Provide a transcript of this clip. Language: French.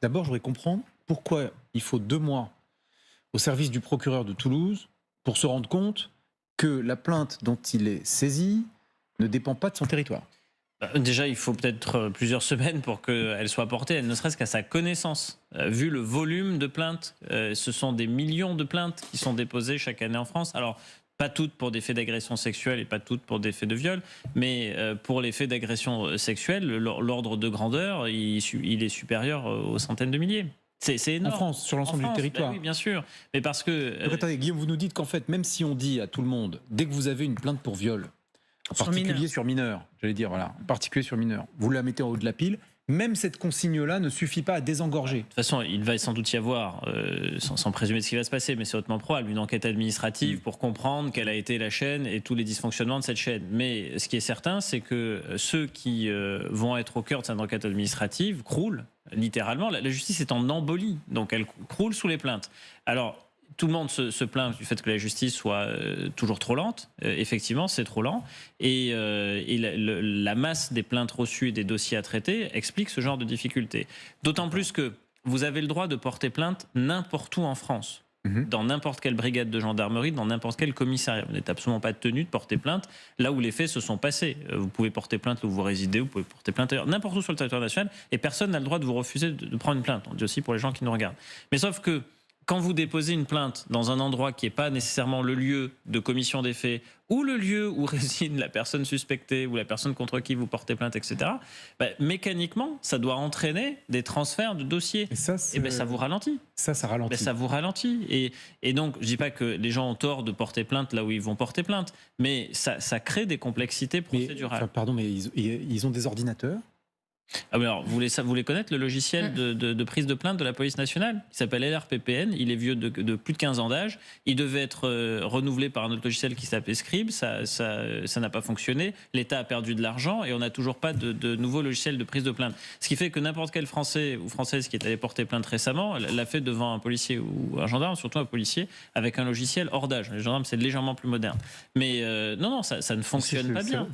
D'abord, je voudrais comprendre pourquoi il faut 2 mois au service du procureur de Toulouse pour se rendre compte que la plainte dont il est saisi ne dépend pas de son territoire. Déjà, il faut peut-être plusieurs semaines pour qu'elle soit portée, ne serait-ce qu'à sa connaissance. Vu le volume de plaintes, ce sont des millions de plaintes qui sont déposées chaque année en France. Alors, pas toutes pour des faits d'agression sexuelle et pas toutes pour des faits de viol, mais pour les faits d'agression sexuelle, l'ordre de grandeur, il est supérieur aux centaines de milliers. C'est En énorme. France, sur En l'ensemble du France, ben territoire. oui, bien sûr. Mais parce que Donc attendez, Guillaume, vous nous dites qu'en fait, même si on dit à tout le monde, dès que vous avez une plainte pour viol, en Sur particulier mineur. sur mineur, j'allais dire, voilà, en particulier sur mineur, vous la mettez en haut de la pile, même cette consigne-là ne suffit pas à désengorger. de toute façon, il va sans doute y avoir, sans présumer de ce qui va se passer, mais c'est hautement probable, une enquête administrative pour comprendre quelle a été la chaîne et tous les dysfonctionnements de cette chaîne. Mais ce qui est certain, c'est que ceux qui vont être au cœur de cette enquête administrative croulent, littéralement. La justice est en embolie, donc elle croule sous les plaintes. Alors, tout le monde se plaint du fait que la justice soit toujours trop lente. Effectivement, c'est trop lent. Et la masse des plaintes reçues et des dossiers à traiter explique ce genre de difficultés. D'autant plus que vous avez le droit de porter plainte n'importe où en France. Dans n'importe quelle brigade de gendarmerie, dans n'importe quel commissariat. Vous n'êtes absolument pas tenu de porter plainte là où les faits se sont passés. Vous pouvez porter plainte là où vous résidez, vous pouvez porter plainte ailleurs, n'importe où sur le territoire national, et personne n'a le droit de vous refuser de prendre une plainte. On dit aussi pour les gens qui nous regardent. Mais sauf que quand vous déposez une plainte dans un endroit qui n'est pas nécessairement le lieu de commission des faits ou le lieu où réside la personne suspectée ou la personne contre qui vous portez plainte, etc., mécaniquement, ça doit entraîner des transferts de dossiers. Et ça, Et ça vous ralentit. ça ralentit. Ça vous ralentit. Et donc, je ne dis pas que les gens ont tort de porter plainte là où ils vont porter plainte, mais ça crée des complexités procédurales. Pardon, mais ils ont des ordinateurs. Ah oui, alors, vous voulez connaître le logiciel de prise de plainte de la police nationale? Il s'appelle LRPPN, il est vieux de plus de 15 ans d'âge. Il devait être renouvelé par un autre logiciel qui s'appelait Scribe, ça n'a pas fonctionné. L'État a perdu de l'argent et on n'a toujours pas de nouveau logiciel de prise de plainte. Ce qui fait que n'importe quel Français ou Française qui est allé porter plainte récemment l'a fait devant un policier ou un gendarme, surtout un policier, avec un logiciel hors d'âge. Les gendarmes, c'est légèrement plus moderne. Mais non, ça ne fonctionne pas bien.